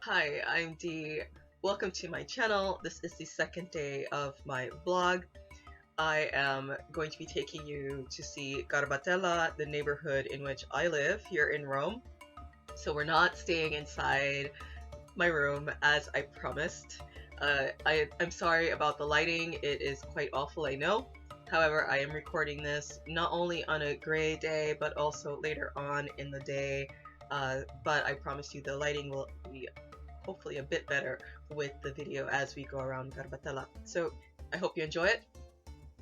Hi, I'm Dee. Welcome to my channel. This is the second day of my vlog. I am going to be taking you to see Garbatella, the neighborhood in which I live here in Rome. So we're not staying inside my room as I promised. I'm sorry about the lighting. It is quite awful, I know. However, I am recording this not only on a gray day, but also later on in the day. But I promise you the lighting will be hopefully a bit better with the video as we go around Garbatella. So I hope you enjoy it.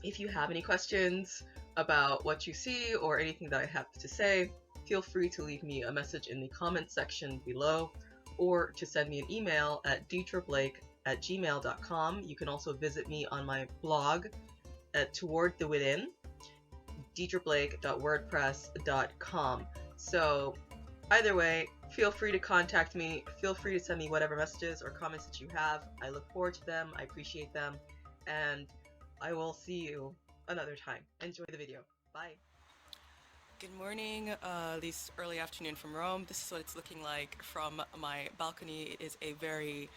If you have any questions about what you see or anything that I have to say, feel free to leave me a message in the comment section below or to send me an email at diedreblake@gmail.com. You can also visit me on my blog at Toward the Within, diedreblake.wordpress.com. So either way, feel free to contact me. Feel free to send me whatever messages or comments that you have. I look forward to them. I appreciate them. And I will see you another time. Enjoy the video. Bye. Good morning, at least early afternoon from Rome. This is what it's looking like from my balcony. It is a very,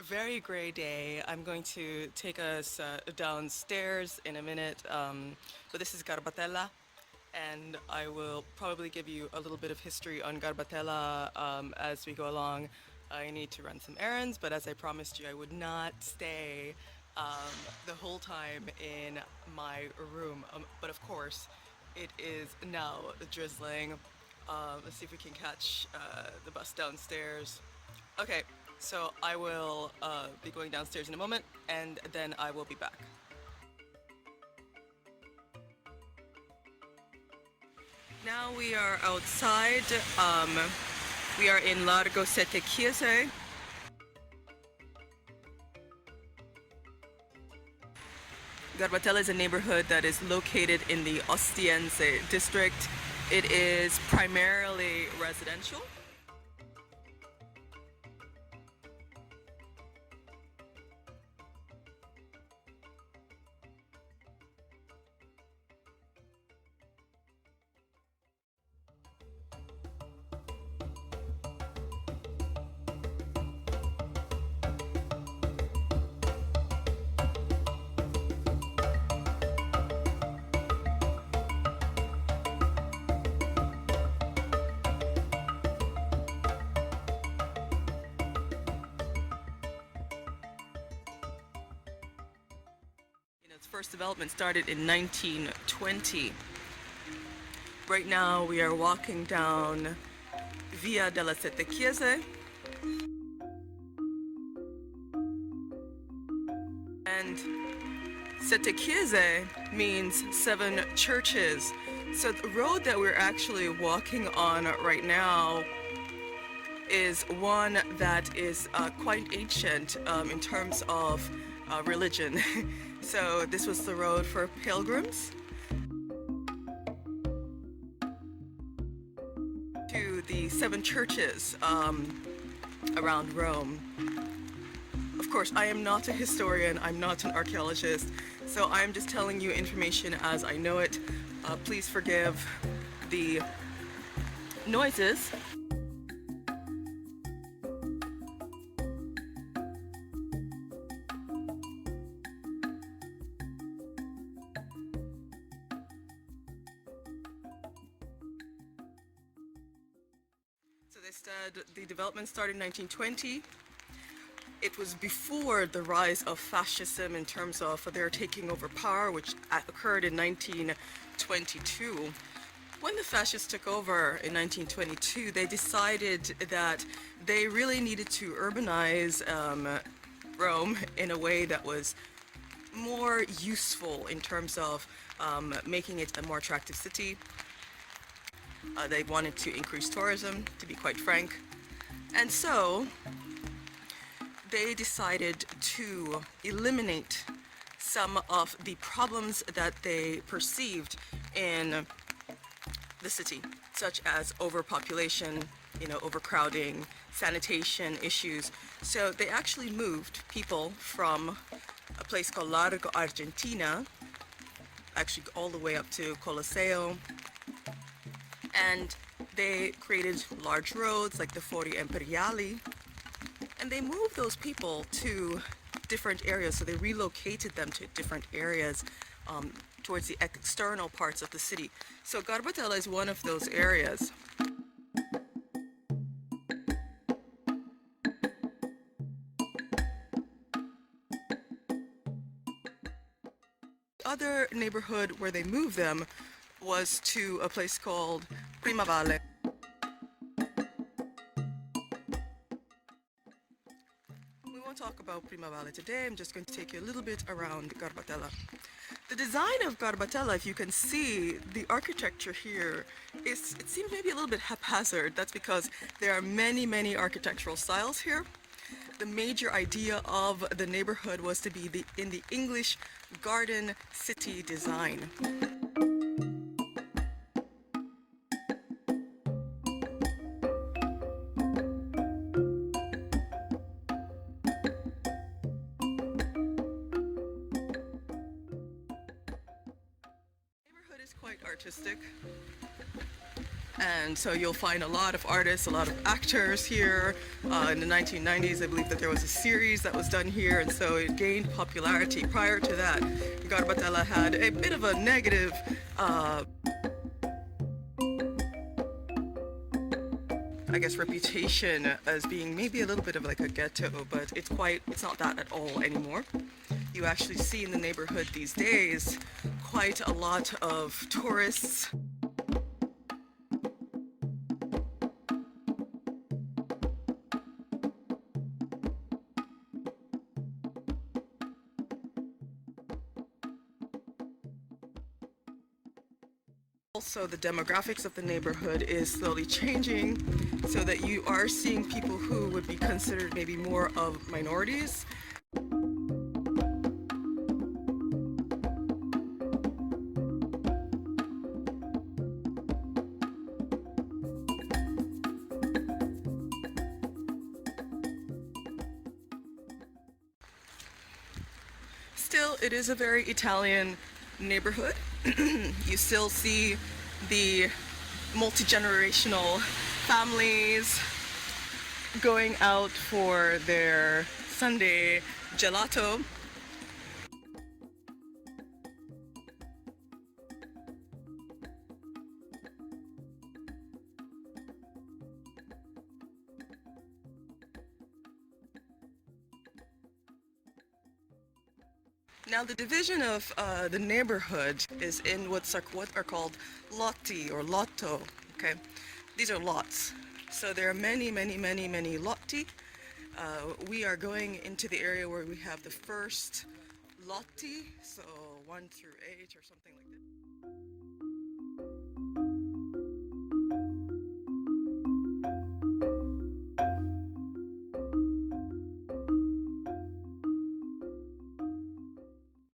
very gray day. I'm going to take us downstairs in a minute, but this is Garbatella, and I will probably give you a little bit of history on Garbatella as we go along. I need to run some errands, but as I promised you, I would not stay the whole time in my room. But of course, it is now drizzling. Let's see if we can catch the bus downstairs. Okay, so I will be going downstairs in a moment, and then I will be back. Now we are outside. We are in Largo, Sette, Chiese. Garbatella is a neighborhood that is located in the Ostiense district. It is primarily residential. Its first development started in 1920. Right now we are walking down Via della Sette Chiese, and Sette Chiese means 7 churches. So the road that we're actually walking on right now is one that is quite ancient in terms of religion. So this was the road for pilgrims to the 7 churches around Rome. Of course, I am not a historian, I'm not an archaeologist, so I'm just telling you information as I know it. Please forgive the noises. The development started in 1920. It was before the rise of fascism in terms of their taking over power, which occurred in 1922. When the fascists took over in 1922, they decided that they really needed to urbanize Rome in a way that was more useful in terms of making it a more attractive city. They wanted to increase tourism, to be quite frank. And so they decided to eliminate some of the problems that they perceived in the city, such as overpopulation, overcrowding, sanitation issues. So they actually moved people from a place called Largo, Argentina, actually all the way up to Colosseo, and they created large roads like the Fori Imperiali, And they moved those people to different areas, so they relocated them to different areas towards the external parts of the city. So Garbatella is one of those areas. Other neighborhood where they moved them was to a place called Primavalle. We won't talk about Primavalle today. I'm just going to take you a little bit around Garbatella. The design of Garbatella, if you can see, the architecture here it seems maybe a little bit haphazard. That's because there are many architectural styles here. The major idea of the neighborhood was to be in the English garden city design. Is quite artistic, and so you'll find a lot of artists, a lot of actors here. In the 1990s, I believe that there was a series that was done here, and so it gained popularity. Prior to that, Garbatella had a bit of a negative I guess reputation as being maybe a little bit of like a ghetto, but it's not that at all anymore. You actually see in the neighborhood these days quite a lot of tourists. Also, the demographics of the neighborhood is slowly changing so that you are seeing people who would be considered maybe more of minorities. Still, it is a very Italian neighborhood. You still see the multi-generational families going out for their Sunday gelato. Now the division of the neighborhood is in what are called lotti or lotto. Okay, these are lots. So there are many lotti. We are going into the area where we have the first lotti, so 1 through 8 or something like this.